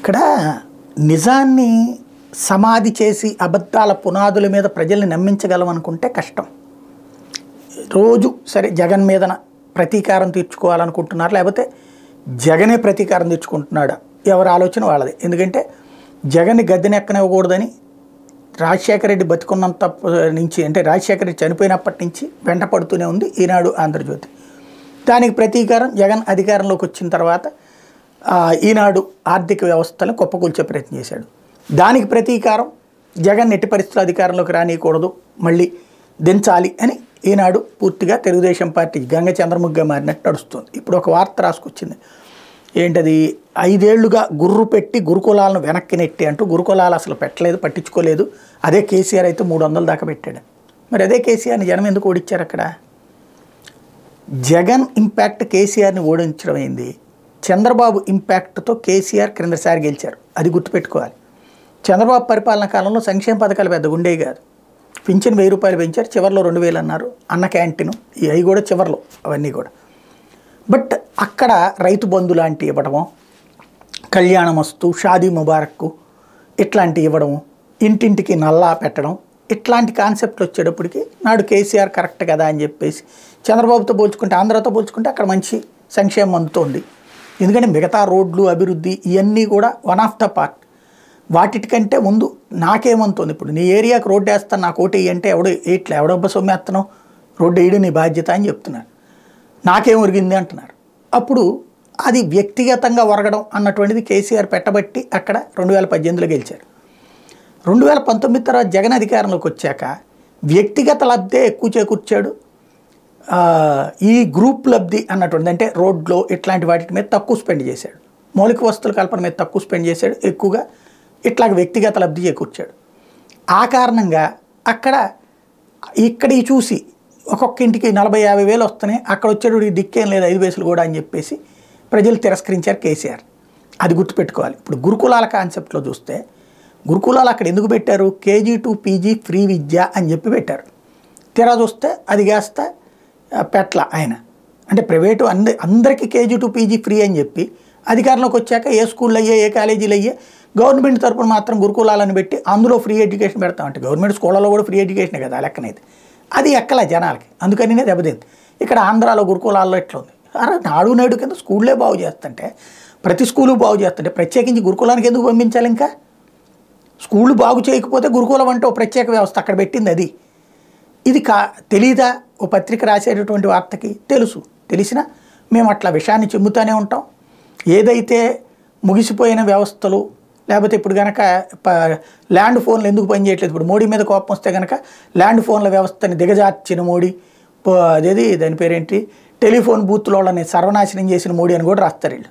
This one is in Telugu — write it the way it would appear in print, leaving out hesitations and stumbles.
ఇక్కడ నిజాన్ని సమాధి చేసి అబద్ధాల పునాదుల మీద ప్రజల్ని నమ్మించగలం అనుకుంటే కష్టం. రోజు సరే జగన్ మీదన ప్రతీకారం తీర్చుకోవాలనుకుంటున్నారు, లేకపోతే జగనే ప్రతీకారం తీర్చుకుంటున్నాడు, ఎవరి ఆలోచన వాళ్ళది. ఎందుకంటే జగన్ని గద్దెనెక్కనివ్వకూడదని రాజశేఖర రెడ్డి బతికున్నంత నుంచి, అంటే రాజశేఖర రెడ్డి చనిపోయినప్పటి నుంచి వెంట పడుతూనే ఉంది ఈనాడు, ఆంధ్రజ్యోతి. దానికి ప్రతీకారం జగన్ అధికారంలోకి వచ్చిన తర్వాత ఈనాడు ఆర్థిక వ్యవస్థను కుప్పకూల్చే ప్రయత్నం చేశాడు. దానికి ప్రతీకారం జగన్ ఎట్టి పరిస్థితుల్లో అధికారంలోకి రానియకూడదు, మళ్ళీ దించాలి అని ఈనాడు పూర్తిగా తెలుగుదేశం పార్టీ గంగ చంద్రముఖిగా మారినట్టు నడుస్తుంది. ఇప్పుడు ఒక వార్త రాసుకొచ్చింది, ఏంటది, 5 ఏళ్లుగా గుర్రు పెట్టి గురుకులాలను వెనక్కి నెట్టి అంటూ. గురుకులాలు అసలు పెట్టలేదు, పట్టించుకోలేదు. అదే కేసీఆర్ అయితే 300 దాకా పెట్టాడు. మరి అదే కేసీఆర్ని జనం ఎందుకు ఓడించారు? అక్కడ జగన్ ఇంపాక్ట్ కేసీఆర్ని ఓడించడం అయింది. చంద్రబాబు ఇంపాక్ట్తో కేసీఆర్ క్రిందసారి గెలిచారు, అది గుర్తుపెట్టుకోవాలి. చంద్రబాబు పరిపాలన కాలంలో సంక్షేమ పథకాలు పెద్దగా ఉండేవి కాదు. పింఛన్ 1000 రూపాయలు పెంచారు, చివరిలో 2000 అన్నారు. అన్న క్యాంటీను అవి కూడా చివరిలో, అవన్నీ కూడా. బట్ అక్కడ రైతు బంధు లాంటి ఇవ్వడము, కళ్యాణమస్తు, షాదీ ముబారక్కు ఇట్లాంటివి ఇవ్వడము, ఇంటింటికి నల్లా పెట్టడం, ఇట్లాంటి కాన్సెప్ట్లు వచ్చేటప్పటికి నాడు కేసీఆర్ కరెక్ట్ కదా అని చెప్పేసి చంద్రబాబుతో పోల్చుకుంటే, ఆంధ్రతో పోల్చుకుంటే అక్కడ మంచి సంక్షేమం అందుతోంది. ఎందుకంటే మిగతా రోడ్లు అభివృద్ధి ఇవన్నీ కూడా వన్ ఆఫ్ ద పార్ట్. వాటికంటే ముందు నాకేమంతుంది, ఇప్పుడు నీ ఏరియాకి రోడ్డు వేస్తాను నాకు ఓటు వేయి అంటే ఎవడొబ్బ సొమ్మేస్తున్నావు, రోడ్డు వేయడం నీ బాధ్యత అని చెప్తున్నారు. నాకేం ఒరిగింది అంటున్నారు. అప్పుడు అది వ్యక్తిగతంగా ఒరగడం అన్నటువంటిది కేసీఆర్ పెట్టబట్టి అక్కడ 2018లో గెలిచారు. 2019 తర్వాత జగన్ అధికారంలోకి వచ్చాక వ్యక్తిగత లబ్ధే ఎక్కువ చేకూర్చాడు. ఈ గ్రూప్ లబ్ధి అన్నటువంటి, అంటే రోడ్లో ఇట్లాంటి వాటి మీద తక్కువ స్పెండ్ చేశాడు, మౌలిక వస్తువుల కల్పన మీద తక్కువ స్పెండ్ చేశాడు, ఎక్కువగా ఇట్లాగ వ్యక్తిగత లబ్ధి చేకూర్చాడు. ఆ కారణంగా అక్కడ ఇక్కడి చూసి ఒక్కొక్క ఇంటికి 40-50 వేలు వస్తున్నాయి, అక్కడ వచ్చేటప్పుడు దిక్కేం లేదు 5 పైసలు కూడా అని చెప్పేసి ప్రజలు తిరస్కరించారు కేసీఆర్. అది గుర్తుపెట్టుకోవాలి. ఇప్పుడు గురుకులాల కాన్సెప్ట్లో చూస్తే, గురుకులాలు అక్కడ ఎందుకు పెట్టారు, KG to PG ఫ్రీ విద్య అని చెప్పి పెట్టారు. తీరా చూస్తే అది కాస్త పెట్ల ఆయన, అంటే ప్రైవేటు అందరికీ KG to PG ఫ్రీ అని చెప్పి అధికారంలోకి వచ్చాక ఏ స్కూళ్ళు అయ్యే, ఏ కాలేజీలు అయ్యే, గవర్నమెంట్ తరపున మాత్రం గురుకులాలను పెట్టి అందులో ఫ్రీ ఎడ్యుకేషన్ పెడతామంటే, గవర్నమెంట్ స్కూళ్ళలో కూడా ఫ్రీ ఎడ్యుకేషనే కదా లెక్కనైతే, అది ఎక్కలే జనాలకి, అందుకనినే దెబ్బతింది. ఇక్కడ ఆంధ్రాలో గురుకులాల్లో ఎట్లా ఉంది, అరే నాడు నేడు కింద స్కూళ్ళే బాగు చేస్తుంటే, ప్రతి స్కూలు బాగు చేస్తుంటే ప్రత్యేకించి గురుకులానికి ఎందుకు పంపించాలి? ఇంకా స్కూళ్ళు బాగు చేయకపోతే గురుకులం అంటే ఓ ప్రత్యేక వ్యవస్థ అక్కడ పెట్టింది. అది ఇది తెలీదా? ఓ పత్రిక రాసేటటువంటి వార్తకి తెలిసినా మేము అట్లా విషయాన్ని చెబుతూనే ఉంటాం. ఏదైతే ముగిసిపోయిన వ్యవస్థలు, లేకపోతే ఇప్పుడు కనుక ల్యాండ్ ఫోన్లు ఎందుకు పనిచేయట్లేదు, ఇప్పుడు మోడీ మీద కోపం వస్తే కనుక ల్యాండ్ ఫోన్ల వ్యవస్థని దిగజార్చిన మోడీ, అదేది దాని పేరేంటి, టెలిఫోన్ బూత్లోళ్ళని సర్వనాశనం చేసిన మోడీ అని కూడా రాస్తారు వీళ్ళు.